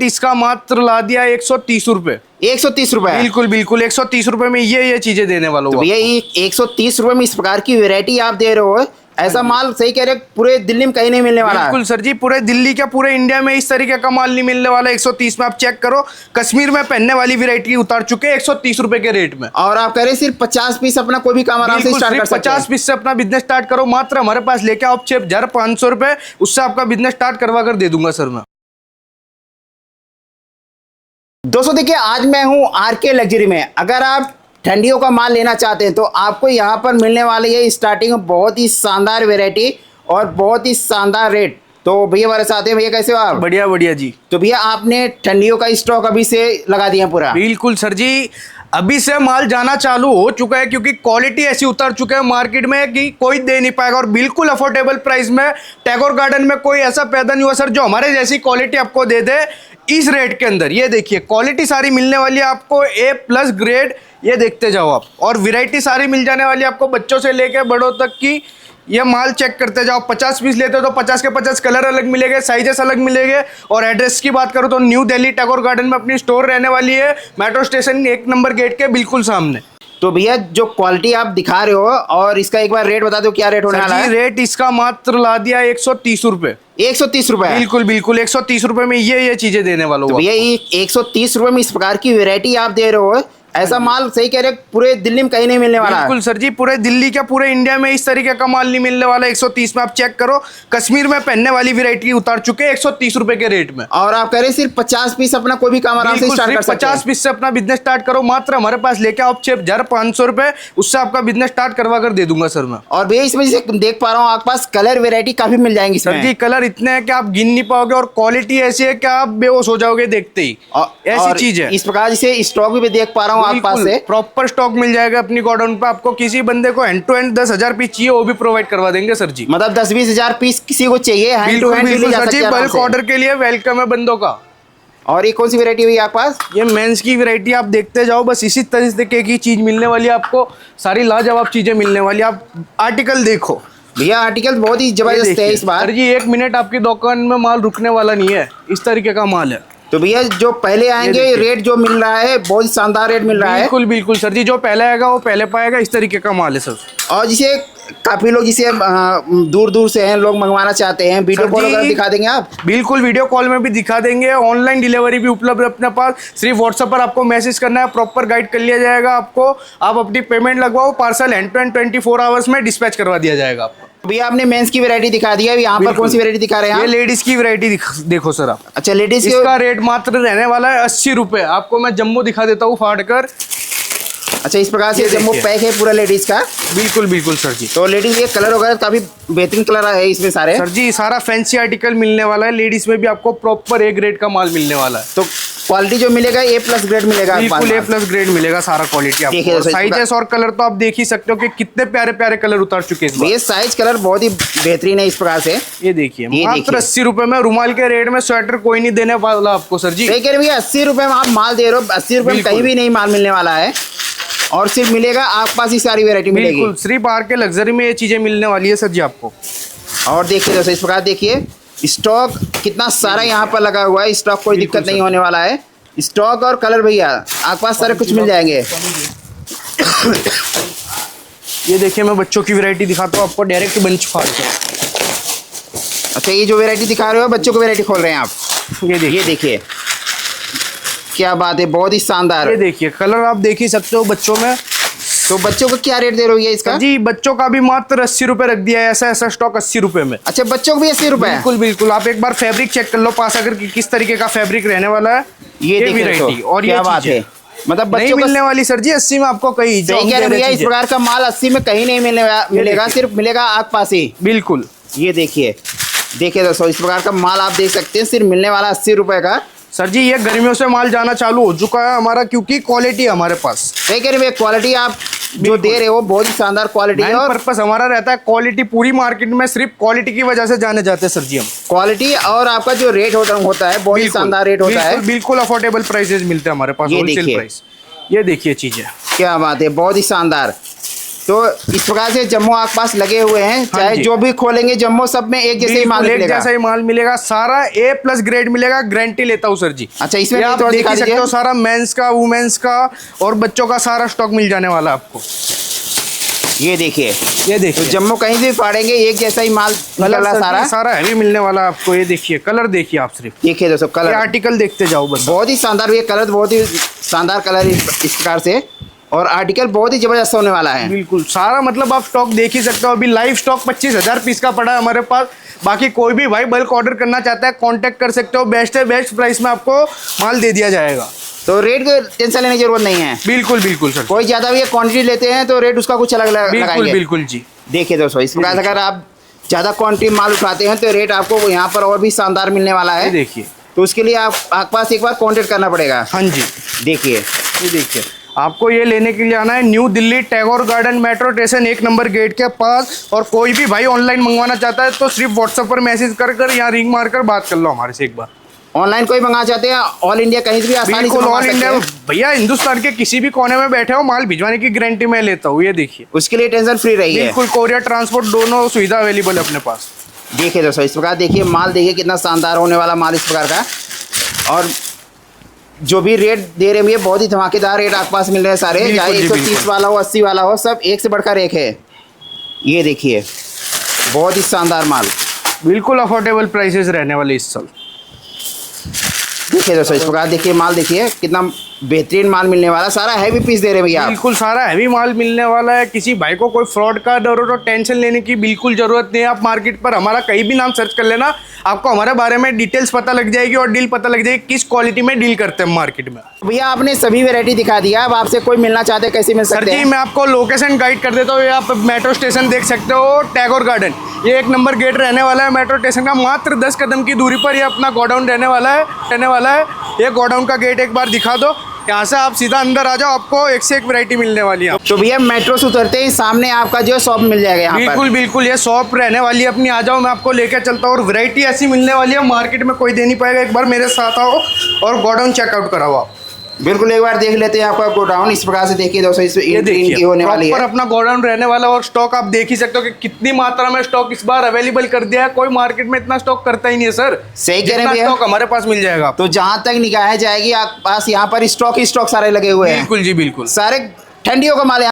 इसका मात्र ला दिया 130 रुपए। 130 रुपए? बिल्कुल बिल्कुल 130 रुपए में ये चीजें देने वाला हूँ। तो भैया ये 130 रुपए में इस प्रकार की वैरायटी आप दे रहे हो, ऐसा माल सही कह रहे पूरे दिल्ली में कहीं नहीं मिलने वाला है। बिल्कुल सर जी, पूरे दिल्ली क्या पूरे इंडिया में इस तरीके का माल नहीं मिलने वाला। 130 में आप चेक करो, कश्मीर में पहनने वाली वैरायटी उतार चुके हैं 130 रुपए के रेट में। और आप कह रहे सिर्फ 50 पीस अपना कोई भी काम आराम से स्टार्ट कर सकते हैं। 50 पीस से अपना बिजनेस स्टार्ट करो, मात्र हमारे पास लेके आओ 6,500 रुपए, उससे आपका बिजनेस स्टार्ट करवा कर दे दूंगा सर मैं। दोस्तों देखिए, आज मैं हूं आरके लग्जरी में। अगर आप ठंडियों का माल लेना चाहते हैं तो आपको यहां पर मिलने वाली है स्टार्टिंग में बहुत ही शानदार वैरायटी और बहुत ही शानदार रेट। तो भैया हमारे साथ हैं। भैया कैसे हो आप? बढ़िया बढ़िया जी। तो भैया आपने ठंडियों का स्टॉक अभी से लगा दिया पूरा? बिल्कुल सर जी, अभी से माल जाना चालू हो चुका है, क्योंकि क्वालिटी ऐसी उतर चुके हैं मार्केट में कि कोई दे नहीं पाएगा। और बिल्कुल अफोर्डेबल प्राइस में टैगोर गार्डन में कोई ऐसा पैदा नहीं हुआ सर जो हमारे जैसी क्वालिटी आपको दे दे इस रेट के अंदर। ये देखिए क्वालिटी सारी मिलने वाली है आपको A+ ग्रेड, ये देखते जाओ आप। और वैरायटी सारी मिल जाने वाली है आपको, बच्चों से लेकर बड़ों तक की। ये माल चेक करते जाओ, 50 पीस लेते हो तो 50 के 50 कलर अलग मिलेंगे, साइजेस अलग मिलेंगे। और एड्रेस की बात करूं तो न्यू दिल्ली टैगोर गार्डन में अपनी स्टोर रहने वाली है, मेट्रो स्टेशन 1 नंबर गेट के बिल्कुल सामने। तो भैया जो क्वालिटी आप दिखा रहे हो और इसका एक बार रेट बता दो, क्या रेट होने वाला है? रेट इसका मात्र ला दिया 130 रुपए। 130 रुपए? बिल्कुल बिल्कुल 130 रुपए में ये चीजें देने वाला हूँ। तो भैया ये 130 रुपए में इस प्रकार की वैरायटी आप दे रहे हो, ऐसा माल सही कह रहे पूरे दिल्ली में कहीं नहीं मिलने वाला है। बिल्कुल सर जी, पूरे दिल्ली क्या पूरे इंडिया में इस तरीके का माल नहीं मिलने वाला। 130 में आप चेक करो, कश्मीर में पहनने वाली वैरायटी उतार चुके हैं 130 रुपए के रेट में। और आप कह रहे सिर्फ 50 पीस अपना कोई भी काम आराम से स्टार्ट कर सकते हैं। 50 पीस से अपना बिजनेस स्टार्ट करो, मात्र हमारे पास लेके आओ 6,500 रुपए, उससे आपका बिजनेस स्टार्ट करवा कर दे दूंगा सर मैं। और भैया इसमें से देख पा रहा हूँ आपके पास कलर वैरायटी काफी मिल जाएंगी सर जी। कलर इतने हैं कि आप गिन नहीं पाओगे, और क्वालिटी ऐसी है कि आप बेहोश हो जाओगे देखते ही। ऐसी चीज है। इस प्रकार से स्टॉक भी देख पा रहा हूँ आपके पास से प्रॉपर स्टॉक मिल जाएगा अपनी गोडाउन पे। आपको किसी बंदे को हैंड टू हैंड 10,000 पीस चाहिए वो भी प्रोवाइड करवा देंगे सर जी। मतलब 10-20 हजार पीस किसी को चाहिए हैंड टू हैंड सर जी, बल्क ऑर्डर के लिए वेलकम है बंदों का। और ये कौन सी वैरायटी हुई आपके पास? ये मेंस की वैरायटी आप देखते जाओ, बस इसी तरीके की चीज मिलने वाली है आपको, सारी लाजवाब चीजें मिलने वाली। आप आर्टिकल देखो भैया, आर्टिकल बहुत ही जबरदस्त है इस बार। सर जी 1 मिनट आपकी दुकान में माल रुकने वाला नहीं है, इस तरीके का माल है। तो भैया जो पहले आएंगे रेट जो मिल रहा है बहुत शानदार रेट मिल रहा है। बिल्कुल बिल्कुल सर जी, जो पहले आएगा वो पहले पाएगा, इस तरीके का माल है सर। और जिसे काफी लोग जिसे दूर दूर से हैं लोग मंगवाना चाहते हैं, वीडियो कॉल वगैरह दिखा देंगे आप? बिल्कुल वीडियो कॉल में भी दिखा देंगे, ऑनलाइन डिलीवरी भी उपलब्ध है अपने पास। सिर्फ व्हाट्सएप पर आपको मैसेज करना है, प्रॉपर गाइड कर लिया जाएगा आपको। आप अपनी पेमेंट लगवाओ, parcel hand to hand 24 hours में डिस्पैच करवा दिया जाएगा आपको। भैया आपने मेंस की वैरायटी दिखा दी है, यहाँ पर कौन सी वैरायटी दिखा रहे हैं? ये लेडीज की वैरायटी देखो सर आप। अच्छा लेडीज इसका रेट मात्र रहने वाला है 80 रुपए। आपको मैं जम्बो दिखा देता हूँ फाड़ कर। अच्छा इस प्रकार से जम्बो पैक है पूरा लेडीज का? बिल्कुल बिल्कुल सर जी। तो लेडीज ये कलर वगैरह काफी बेहतरीन कलर है इसमें सारे। सर जी सारा फैंसी आर्टिकल मिलने वाला है, लेडीज में भी आपको प्रॉपर A ग्रेड का माल मिलने वाला है। तो क्वालिटी जो मिलेगा A+ ग्रेड मिलेगा? बिल्कुल A+ ग्रेड मिलेगा सारा क्वालिटी आपको। साइजेस और कलर तो आप देख ही सकते हो कि कितने प्यारे प्यारे कलर उतार चुके हैं। ये साइज कलर बहुत ही बेहतरीन है इस प्रकार से। ये देखिए मात्र 80 रुपए में रुमाल के रेट में स्वेटर कोई नहीं देने वाला आपको सर जी। देखिए भैया 80 रुपए में आप माल दे रहे हो, 80 रुपए में कहीं भी नहीं माल मिलने वाला है। और सिर्फ मिलेगा आपके पास ही सारी वैरायटी मिलेगी। बिल्कुल सिर्फ आरके लग्जरी में ये चीजें मिलने वाली है सर जी आपको। और देखिए दोस्तों इस प्रकार देखिए स्टॉक कितना सारा यहाँ पर लगा हुआ है, स्टॉक कोई दिक्कत नहीं होने वाला है। स्टॉक और कलर भैया आपके पास सारे कुछ मिल जाएंगे। ये देखिए मैं बच्चों की वैरायटी दिखाता हूँ आपको, डायरेक्ट बंच फाड़ के। अच्छा ये जो वैरायटी दिखा रहे हो बच्चों की वैरायटी खोल रहे हैं आप? ये देखिए क्या बात है, बहुत ही शानदार। ये देखिए कलर आप देख ही सकते हो बच्चों में। तो बच्चों को क्या रेट दे रहे हो ये इसका? जी बच्चों का भी मात्र 80 रुपए रख दिया है, ऐसा स्टॉक 80 रुपए में। अच्छा बच्चों को भी 80 रुपए? बिल्कुल बिल्कुल। आप एक बार फैब्रिक चेक कर लो पास आकर कि किस तरीके का फैब्रिक रहने वाला है। ये वैरायटी और क्या बात है, मतलब बच्चों मिलने वाली सर जी 80 में आपको कहीं। भैया इस प्रकार का माल 80 में कहीं नहीं मिलेगा, सिर्फ मिलेगा आपके पास ही। बिल्कुल ये देखिए दोस्तों इस प्रकार का माल आप देख सकते हैं, सिर्फ मिलने वाला 80 रुपए का। सर जी ये गर्मियों से माल जाना चालू हो चुका है हमारा, क्योंकि क्वालिटी हमारे पास। देखिए क्वालिटी आप जो दे रहे हो बहुत ही शानदार क्वालिटी है। और पर्पस हमारा रहता है क्वालिटी, पूरी मार्केट में सिर्फ क्वालिटी की वजह से जाने जाते हैं सर जी हम। क्वालिटी और आपका जो रेट होता है बहुत ही शानदार रेट होता है। बिल्कुल अफोर्डेबल प्राइसेस मिलते हैं हमारे पास, होलसेल प्राइस। ये देखिए चीजें क्या बात है, बहुत ही शानदार। तो इस प्रकार से जम्मू आपके पास लगे हुए हैं, चाहे जी। जो भी खोलेंगे जम्मू सब में एक जैसे ही माल बिल्कुल एक मिलेगा। जैसा ही माल मिलेगा, सारा A+ ग्रेड मिलेगा, गारंटी लेता हूँ सर जी। अच्छा, इसमें ये भी आप थोड़ा देख दिखा ही सकते दीजिए। हो, सारा मेंस का, वुमेन्स का और बच्चों का सारा स्टॉक मिल जाने वाला है आपको। ये देखिए, ये तो देखिए जम्मू कहीं भी फाड़ेंगे एक जैसा ही माल निकल कलर रहा सारा। सारा हैवी मिलने वाला है आपको। ये देखिए कलर देखिए आप, सिर्फ देखिए दोस्तों ये कलर आर्टिकल देखते जाओ बस। बहुत ही शानदार, ये कलर बहुत ही शानदार कलर इस प्रकार से, और आर्टिकल बहुत ही जबरदस्त होने वाला है। बिल्कुल सारा मतलब आप स्टॉक देख ही सकते हो। अभी लाइव स्टॉक 25,000 पीस का पड़ा है हमारे पास। बाकी कोई भी भाई बल्क ऑर्डर करना चाहता है कांटेक्ट कर सकते हो, बेस्ट से बेस्ट प्राइस में आपको माल दे दिया जाएगा। तो रेट की टेंशन लेने की जरूरत नहीं है। बिल्कुल बिल्कुल सर, कोई ज्यादा भी क्वांटिटी लेते हैं तो रेट उसका कुछ अलग बिल्कुल लगाएंगे। बिल्कुल जी। देखिए दोस्तों, इस प्रकार से अगर आप ज़्यादा क्वांटिटी माल उठाते हैं तो रेट आपको यहाँ पर और भी शानदार मिलने वाला ये है। देखिए, तो उसके लिए आपके पास एक बार कांटेक्ट करना पड़ेगा। हाँ जी देखिए, ये देखिए, आपको ये लेने के लिए आना है New Delhi Tagore Garden metro station 1 number gate के पास। और कोई भी भाई ऑनलाइन मंगवाना चाहता है तो सिर्फ व्हाट्सएप पर मैसेज कर यहाँ रिंग मार कर बात कर लो हमारे से एक बार। ऑनलाइन कोई मंगा चाहते हैं ऑल इंडिया कहीं से भी आसानी से बिल्कुल मंगा ऑल सकते इंडिया, हैं। भैया हिंदुस्तान के किसी भी कोने में बैठे हो माल भिजवाने की गारंटी मैं लेता हूँ। ये देखिए, उसके लिए टेंशन फ्री रही है। बिल्कुल कोरियर ट्रांसपोर्ट दोनों सुविधा अवेलेबल है अपने पास। देखिए दोस्तों, इस प्रकार देखिए माल, देखिए कितना शानदार होने वाला माल इस प्रकार का। और जो भी रेट दे रहे हैं ये बहुत ही धमाकेदार रेट आपके पास मिल रहे हैं सारे, बिल्कुल चाहे जी, 130 बिल्कुल। वाला हो, 80 वाला हो, सब एक से बढ़कर एक है। ये देखिए बहुत ही शानदार माल। बिल्कुल अफोर्डेबल प्राइसेस रहने वाले इस साल। देखिए दोस्तों, इस प्रकार देखिए माल, देखिए कितना बेहतरीन माल मिलने वाला, सारा हैवी पीस दे रहे हैं भैया आप। बिल्कुल सारा हैवी माल मिलने वाला है। किसी भाई को कोई फ्रॉड का डर हो तो टेंशन लेने की बिल्कुल जरूरत नहीं है। आप मार्केट पर हमारा कहीं भी नाम सर्च कर लेना, आपको हमारे बारे में डिटेल्स पता लग जाएगी और डील पता लग जाएगी किस क्वालिटी में डील करते हैं मार्केट में। भैया आपने सभी वैरायटी दिखा दिया, अब आपसे कोई मिलना चाहते हैं कैसे मिल सर सकते जी हैं? मैं आपको लोकेशन गाइड कर देता हूँ। ये आप मेट्रो स्टेशन देख सकते हो, टैगोर गार्डन, ये 1 नंबर गेट रहने वाला है मेट्रो स्टेशन का। मात्र 10 कदम की दूरी पर ये अपना गोडाउन रहने वाला है। ये गोडाउन का गेट एक बार दिखा दो, यहाँ से आप सीधा अंदर आ जाओ, आपको एक से एक वैरायटी मिलने वाली है। तो भैया मेट्रो से उतरते ही सामने आपका जो शॉप मिल जाएगा यहाँ पर। बिल्कुल बिल्कुल, ये शॉप रहने वाली है अपनी। आ जाओ, मैं आपको लेकर चलता हूँ। और वैरायटी ऐसी मिलने वाली है मार्केट में कोई दे नहीं पाएगा। एक बार मेरे साथ आओ और गोडाउन चेकआउट कराओ आप। बिल्कुल, एक बार देख लेते हैं आपका गोडाउन। इस प्रकार से देखिए दोस्तों, इस ये देखिए इनकी होने वाली प्रॉपर है। अपना गोडाउन रहने वाला। और स्टॉक आप देख ही सकते हो कि कितनी मात्रा में स्टॉक इस बार अवेलेबल कर दिया है। कोई मार्केट में इतना स्टॉक करता ही नहीं है सर। सही कह रहे हैं जितना भैया। स्टॉक हमारे पास मिल जाएगा आपको। तो जहाँ तक निगाहें जाएगी आप पास यहाँ पर स्टॉक ही स्टॉक सारे लगे हुए हैं। बिल्कुल जी बिल्कुल। सारे ठंडियों का माल